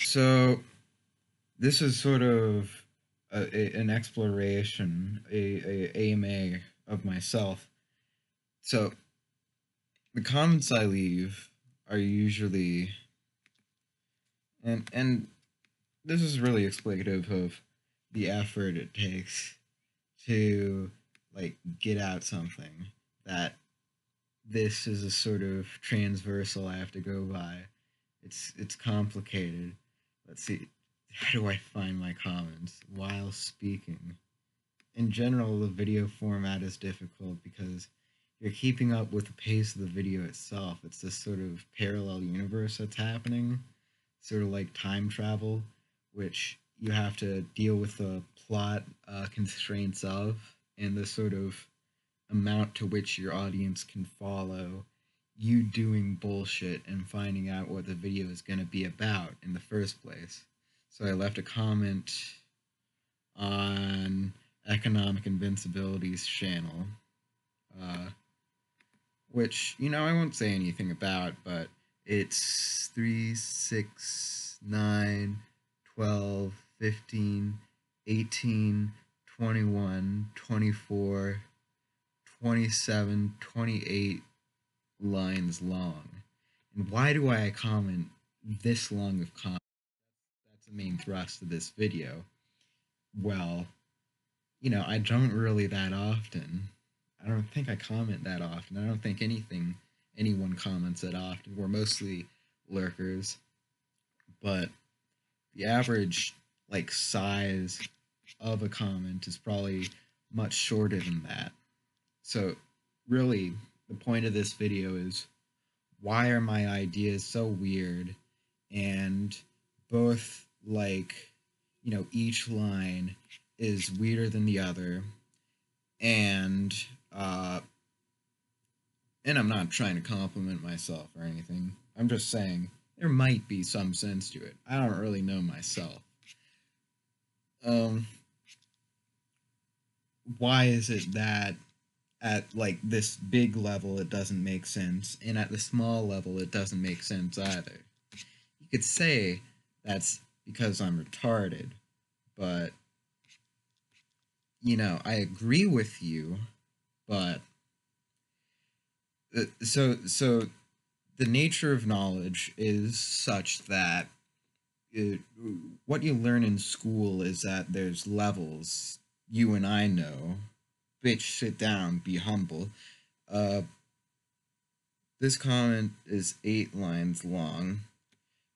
So this is sort of an exploration, a AMA of myself. So the comments I leave are usually, and this is really explicative of the effort it takes to get out something that this is a sort of transversal I have to go by. It's complicated. Let's see. How do I find my comments while speaking? In general, the video format is difficult because you're keeping up with the pace of the video itself. It's this sort of parallel universe that's happening, sort of like time travel, which you have to deal with the plot constraints of, and the sort of amount to which your audience can follow you doing bullshit and finding out what the video is going to be about in the first place. So I left a comment on Economic Invincibility's channel, which, I won't say anything about, but it's 3, 6, 9, 12, 15, 18, 21, 24, 27, 28 lines long. And why do I comment this long of comment? That's the main thrust of this video. Well, I don't really that often. I don't think I comment that often. I don't think anyone comments that often. We're mostly lurkers. But the average size of a comment is probably much shorter than that. So really the point of this video is, why are my ideas so weird, and both each line is weirder than the other, and I'm not trying to compliment myself or anything. I'm just saying there might be some sense to it. I don't really know myself. Why is it that at this big level it doesn't make sense, and at the small level it doesn't make sense either? You could say that's because I'm retarded, but I agree with you, but so the nature of knowledge is such that what you learn in school is that there's levels. You and I know. Bitch, sit down, be humble. This comment is 8 lines long,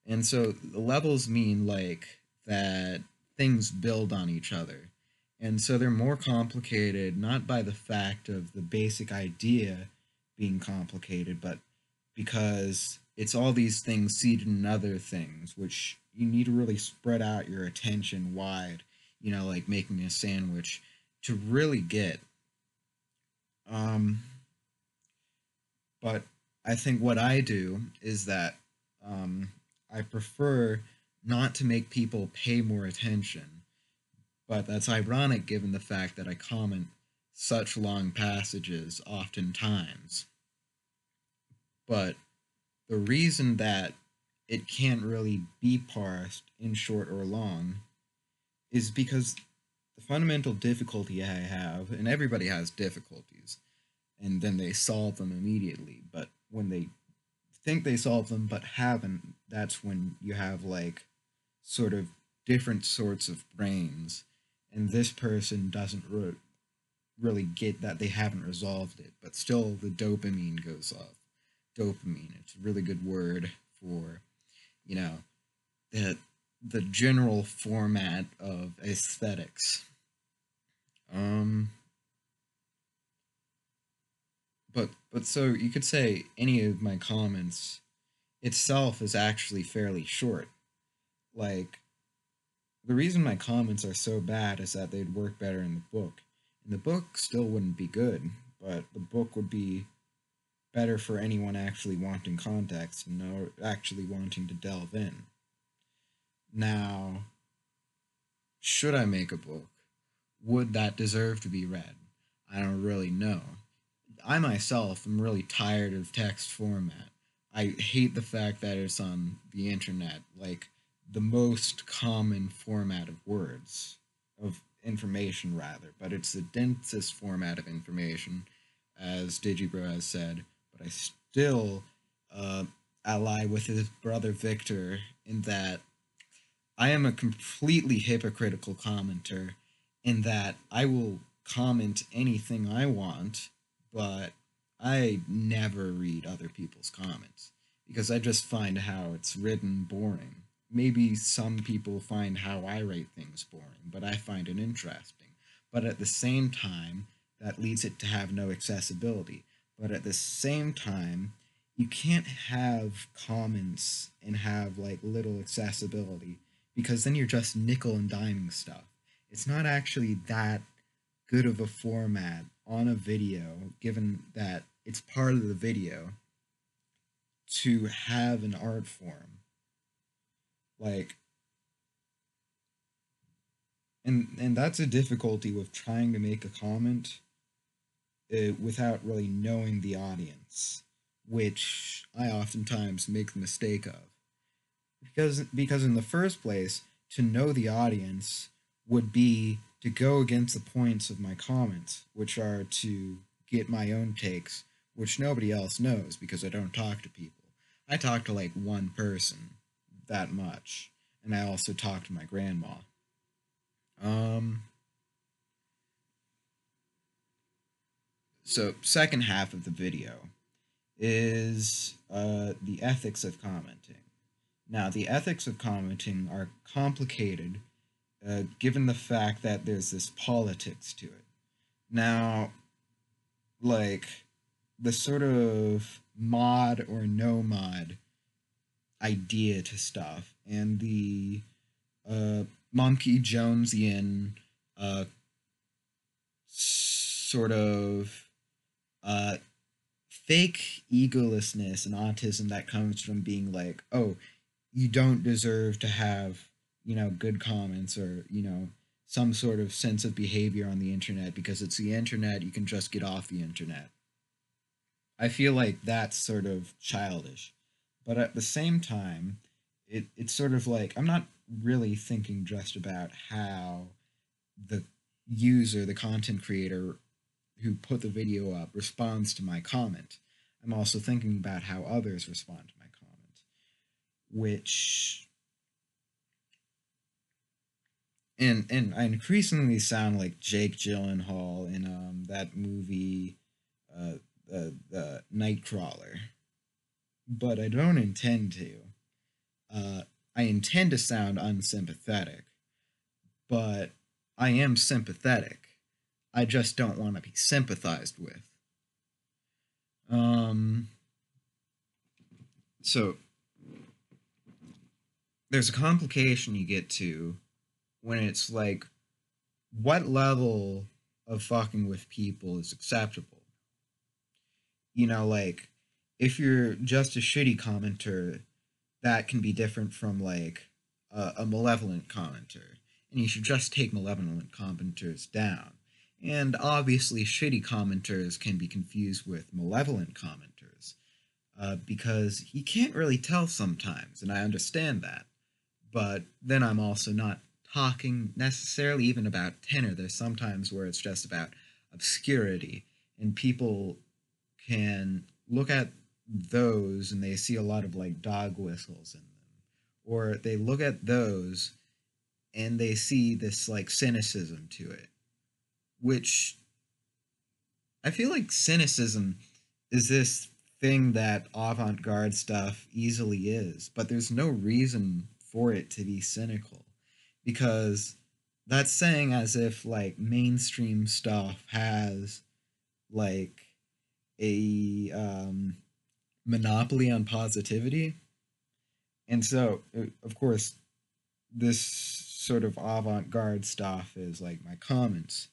and so the levels mean that things build on each other. And so they're more complicated, not by the fact of the basic idea being complicated, but because it's all these things seeded in other things, which you need to really spread out your attention wide, like making a sandwich, to really get. But I think what I do is that I prefer not to make people pay more attention. But that's ironic given the fact that I comment such long passages oftentimes. But the reason that it can't really be parsed in short or long is because the fundamental difficulty I have, and everybody has difficulties, and then they solve them immediately. But when they think they solve them but haven't, that's when you have sort of different sorts of brains. And this person doesn't really get that they haven't resolved it, but still the dopamine goes off. Dopamine, it's a really good word for, the general format of aesthetics. But so you could say any of my comments itself is actually fairly short. The reason my comments are so bad is that they'd work better in the book. And the book still wouldn't be good, but the book would be better for anyone actually wanting context and actually wanting to delve in. Now, should I make a book? Would that deserve to be read? I don't really know. I myself am really tired of text format. I hate the fact that it's on the internet. the most common format of words, of information rather, but it's the densest format of information, as Digibro has said. But I still uh, ally with his brother Victor in that I am a completely hypocritical commenter in that I will comment anything I want, but I never read other people's comments because I just find how it's written boring. Maybe some people find how I write things boring, but I find it interesting. But at the same time, that leads it to have no accessibility. But at the same time, you can't have comments and have like little accessibility because then you're just nickel and diming stuff. It's not actually that good of a format on a video, given that it's part of the video, to have an art form. Like, and that's a difficulty with trying to make a comment without really knowing the audience, which I oftentimes make the mistake of. Because in the first place, to know the audience would be to go against the points of my comments, which are to get my own takes, which nobody else knows because I don't talk to people. I talk to like one person that much, and I also talk to my grandma. Um, so second half of the video is the ethics of commenting. Now, the ethics of commenting are complicated given the fact that there's this politics to it. Now, like the sort of mod or no mod idea to stuff and the Monkey Jonesian sort of uh, fake egolessness and autism that comes from being like, oh, you don't deserve to have, good comments or, some sort of sense of behavior on the internet because it's the internet, you can just get off the internet. I feel like that's sort of childish. But at the same time, it's sort of like I'm not really thinking just about how the user, the content creator who put the video up responds to my comment. I'm also thinking about how others respond to my comment, which and I increasingly sound like Jake Gyllenhaal in that movie, uh, the Nightcrawler, but I don't intend to. I intend to sound unsympathetic, but I am sympathetic. I just don't want to be sympathized with. Um, so there's a complication you get to when it's like, what level of fucking with people is acceptable? Like, if you're just a shitty commenter, that can be different from like a malevolent commenter, and you should just take malevolent commenters down. And obviously, shitty commenters can be confused with malevolent commenters because you can't really tell sometimes, and I understand that. But then I'm also not talking necessarily even about tenor. There's sometimes where it's just about obscurity, and people can look at those and they see a lot of like dog whistles in them, or they look at those and they see this like cynicism to it, which I feel like cynicism is this thing that avant-garde stuff easily is, but there's no reason for it to be cynical because that's saying as if like mainstream stuff has like a monopoly on positivity. And so, of course, this sort of avant garde stuff is like my comments,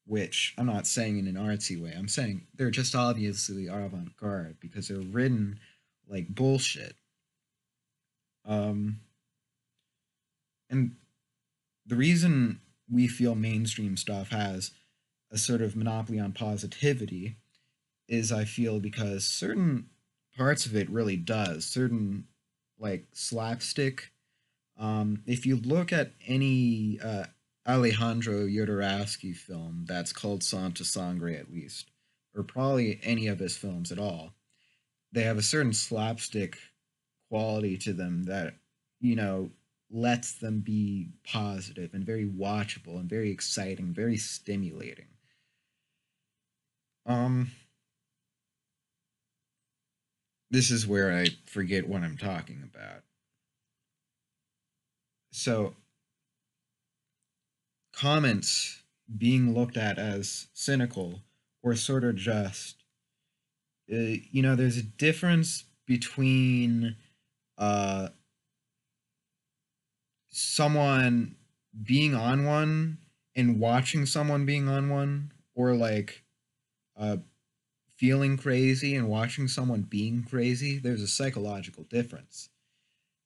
which I'm not saying in an artsy way. I'm saying they're just obviously avant garde because they're written like bullshit. Um, and the reason we feel mainstream stuff has a sort of monopoly on positivity is I feel because certain parts of it really does. Certain like slapstick If you look at any Alejandro Jodorowsky film that's called Santa Sangre, at least, or probably any of his films at all, they have a certain slapstick quality to them that, you know, lets them be positive and very watchable and very exciting, very stimulating. Um, this is where I forget what I'm talking about. So, comments being looked at as cynical or sort of just, there's a difference between uh, someone being on one and watching someone being on one, or like uh, feeling crazy and watching someone being crazy. There's a psychological difference.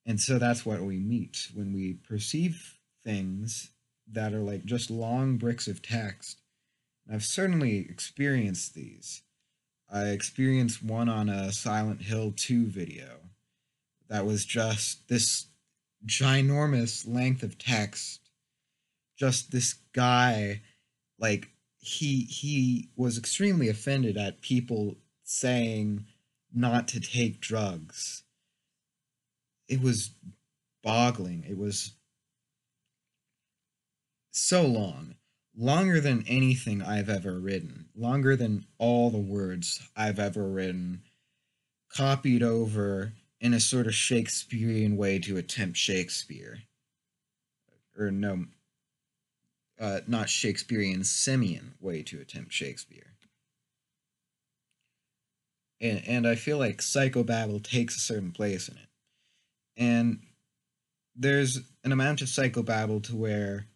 And so that's what we meet when we perceive things that are like just long bricks of text. And I've certainly experienced these. I experienced one on a Silent Hill 2 video that was just this ginormous length of text. Just this guy, like, he was extremely offended at people saying not to take drugs. It was boggling. It was so long, longer than anything I've ever written, longer than all the words I've ever written, copied over in a sort of Shakespearean way to attempt Shakespeare. Or no, not Shakespearean, simian way to attempt Shakespeare. And I feel like psychobabble takes a certain place in it. And there's an amount of psychobabble to where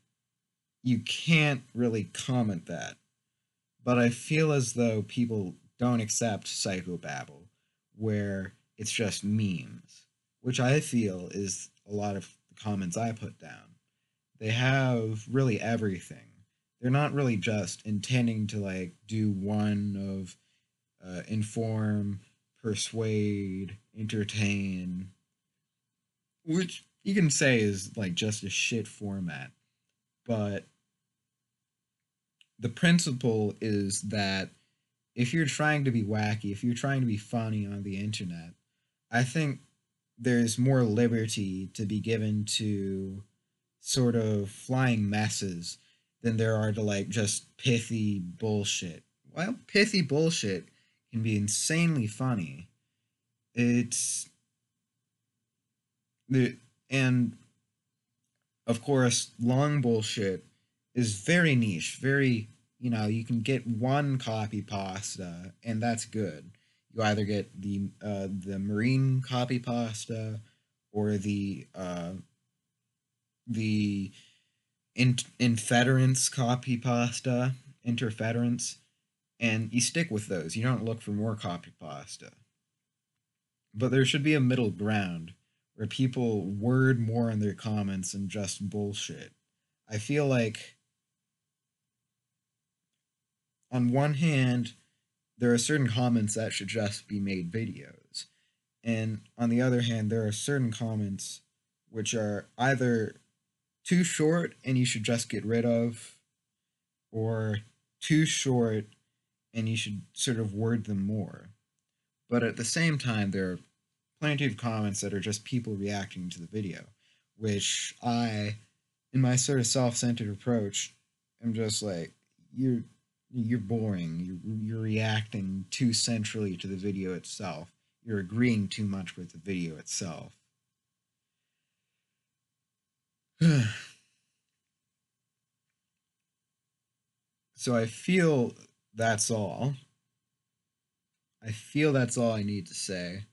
you can't really comment that. But I feel as though people don't accept psychobabble, where it's just memes, which I feel is a lot of the comments I put down. They have really everything. They're not really just intending to like do one of inform, persuade, entertain, which you can say is like just a shit format. But the principle is that if you're trying to be wacky, if you're trying to be funny on the internet, I think there's more liberty to be given to sort of flying messes than there are to like just pithy bullshit. While pithy bullshit can be insanely funny, it's the and of course long bullshit is very niche, very, you can get one copy pasta and that's good. You either get the marine copy pasta or the inference copy pasta, interference, and you stick with those. You don't look for more copy pasta. But there should be a middle ground where people word more in their comments and just bullshit. I feel like on one hand, there are certain comments that should just be made videos. And on the other hand, there are certain comments which are either too short and you should just get rid of, or too short and you should sort of word them more. But at the same time, there are plenty of comments that are just people reacting to the video, which I, in my sort of self-centered approach, am just like, you're boring. You're reacting too centrally to the video itself. You're agreeing too much with the video itself. So I feel that's all. I feel that's all I need to say.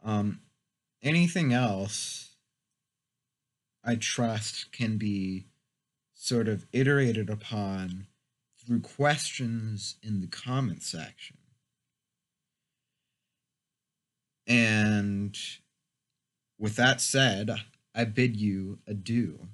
Um, Anything else I trust can be sort of iterated upon through questions in the comment section. And with that said, I bid you adieu.